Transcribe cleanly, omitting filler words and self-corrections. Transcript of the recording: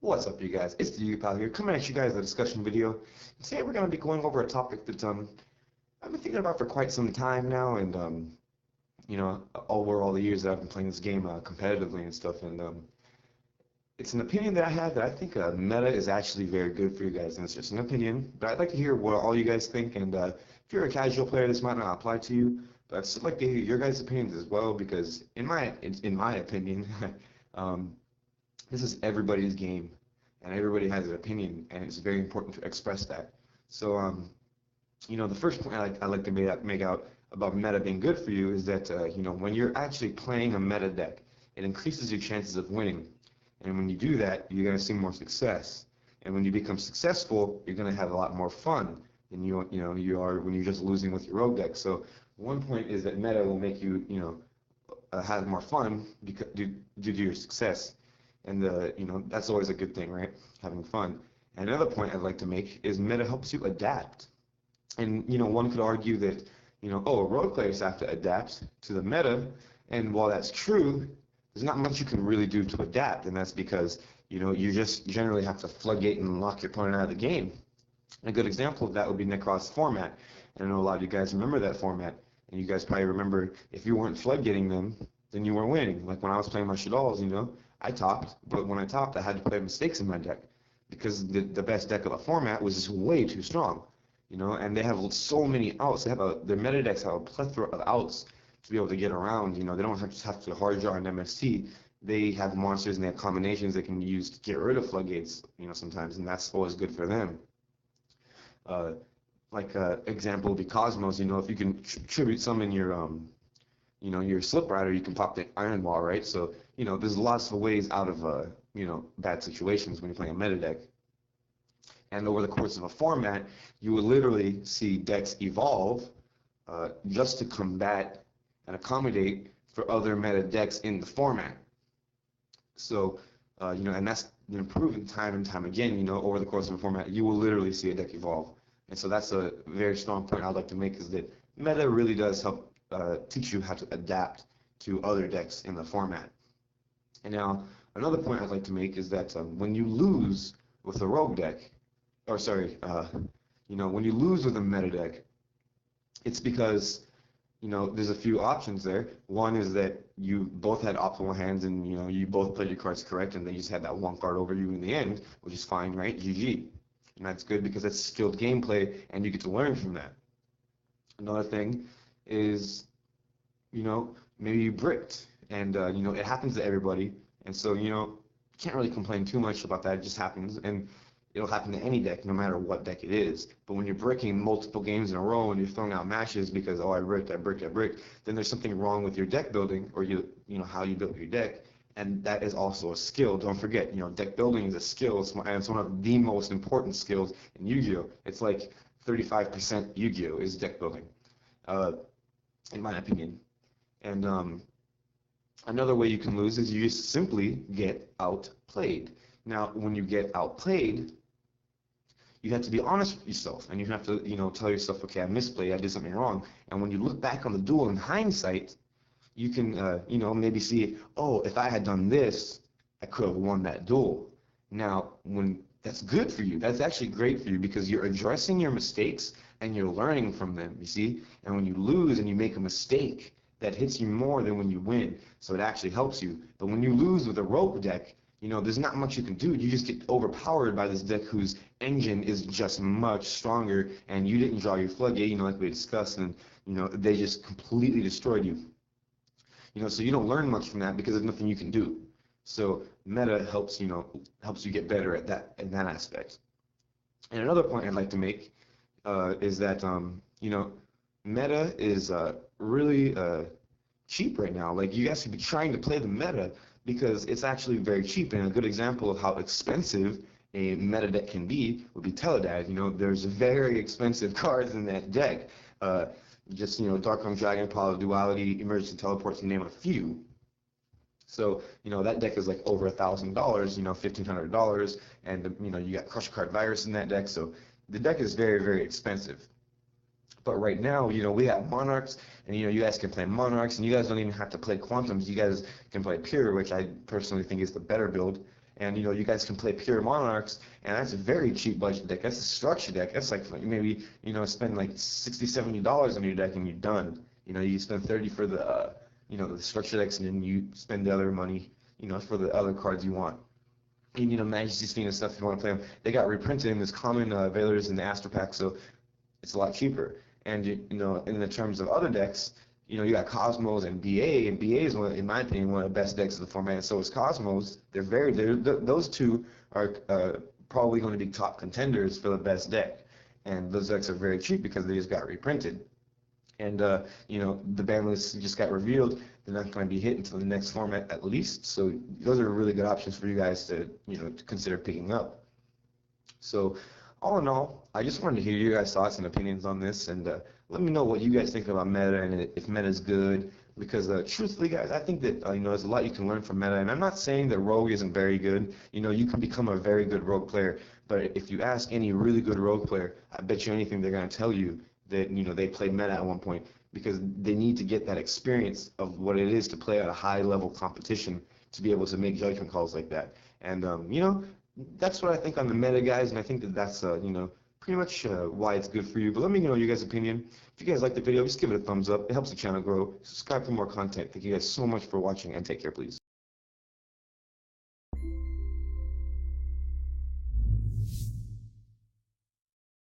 What's up, you guys? It's the YuGiOh here, coming at you guys with a discussion video. Today we're going to be going over a topic that I've been thinking about for quite some time now, and over all the years that I've been playing this game competitively and stuff, and it's an opinion that I have that I think meta is actually very good for you guys, and it's just an opinion, but I'd like to hear what all you guys think, and if you're a casual player, this might not apply to you, but I'd still like to hear your guys' opinions as well, because in my opinion, um, this is everybody's game, and everybody has an opinion, and it's very important to express that. So, the first point I like to make out about meta being good for you is that, when you're actually playing a meta deck, it increases your chances of winning. And when you do that, you're going to see more success. And when you become successful, you're going to have a lot more fun than you are when you're just losing with your rogue deck. So one point is that meta will make you, have more fun due to your success. And that's always a good thing, right? Having fun. And another point I'd like to make is meta helps you adapt. And one could argue that, rogue players have to adapt to the meta, and while that's true, there's not much you can really do to adapt, and that's because, you just generally have to floodgate and lock your opponent out of the game. And a good example of that would be Necros format. And I know a lot of you guys remember that format, and you guys probably remember if you weren't floodgating them, then you weren't winning. Like when I was playing my Shaddolls, I topped, but when I topped, I had to play mistakes in my deck because the best deck of the format was just way too strong, and they have so many outs. Their meta decks have a plethora of outs to be able to get around. They don't just have to hard draw an MST. They have monsters and they have combinations they can use to get rid of floodgates, sometimes, and that's always good for them. Example would be Cosmos. If you can tribute summon your Slip Rider, you can pop the Iron Wall, right? So, there's lots of ways out of, bad situations when you're playing a meta deck. And over the course of a format, you will literally see decks evolve just to combat and accommodate for other meta decks in the format. So, and that's proven time and time again, over the course of a format, you will literally see a deck evolve. And so that's a very strong point I'd like to make, is that meta really does help teach you how to adapt to other decks in the format. And now, another point I'd like to make is that when you lose with a rogue deck, when you lose with a meta deck, it's because, there's a few options there. One is that you both had optimal hands and, you both played your cards correct and they just had that one card over you in the end, which is fine, right? GG. And that's good because that's skilled gameplay and you get to learn from that. Another thing is, maybe you bricked and, it happens to everybody. And so, you can't really complain too much about that. It just happens. And it'll happen to any deck, no matter what deck it is. But when you're bricking multiple games in a row and you're throwing out matches because, oh, I bricked, then there's something wrong with your deck building or how you built your deck. And that is also a skill. Don't forget, deck building is a skill, and it's one of the most important skills in Yu-Gi-Oh! It's like 35% Yu-Gi-Oh! Is deck building, in my opinion. And another way you can lose is you just simply get outplayed. Now, when you get outplayed, you have to be honest with yourself, and you have to, tell yourself, okay, I misplayed, I did something wrong. And when you look back on the duel in hindsight, you can, maybe see, oh, if I had done this, I could have won that duel. Now, that's good for you. That's actually great for you because you're addressing your mistakes and you're learning from them, you see? And when you lose and you make a mistake, that hits you more than when you win, so it actually helps you. But when you lose with a rogue deck, there's not much you can do. You just get overpowered by this deck whose engine is just much stronger, and you didn't draw your floodgate, like we discussed, and, they just completely destroyed you. So you don't learn much from that because there's nothing you can do. So meta helps you get better at that in that aspect. And another point I'd like to make is that meta is really cheap right now. Like, you guys should be trying to play the meta because it's actually very cheap. And a good example of how expensive a meta deck can be would be Teledad. There's very expensive cards in that deck. Darkroom Dragon, Power of Duality, Emergency Teleport, to name a few. So, that deck is like over $1,000, $1,500, and, you got Crush Card Virus in that deck, so the deck is very, very expensive. But right now, we have Monarchs, and, you guys can play Monarchs, and you guys don't even have to play Quantums. You guys can play Pure, which I personally think is the better build. And you guys can play pure monarchs, and that's a very cheap budget deck. That's a structure deck. That's like maybe spend like $60-$70 on your deck and you're done. You spend 30 for the the structure decks, and then you spend the other money for the other cards you want. And Majesty's Fiend and stuff, if you want to play them, they got reprinted in this common Veilers in the Astro Pack, so it's a lot cheaper. And in the terms of other decks, you got Cosmos and BA, and BA is in my opinion, one of the best decks of the format. And so is Cosmos. Those two are probably going to be top contenders for the best deck. And those decks are very cheap because they just got reprinted. And the ban list just got revealed. They're not going to be hit until the next format at least. So those are really good options for you guys to to consider picking up. So all in all, I just wanted to hear your guys' thoughts and opinions on this, and let me know what you guys think about meta and if meta is good. Because truthfully, guys, I think that there's a lot you can learn from meta, and I'm not saying that rogue isn't very good. You can become a very good rogue player, but if you ask any really good rogue player, I bet you anything they're going to tell you that they played meta at one point, because they need to get that experience of what it is to play at a high level competition to be able to make judgment calls like that. And that's what I think on the meta, guys, and I think that that's pretty much why it's good for you. But let me know your guys' opinion. If you guys like the video, just give it a thumbs up. It helps the channel grow. Subscribe for more content. Thank you guys so much for watching, and take care, please.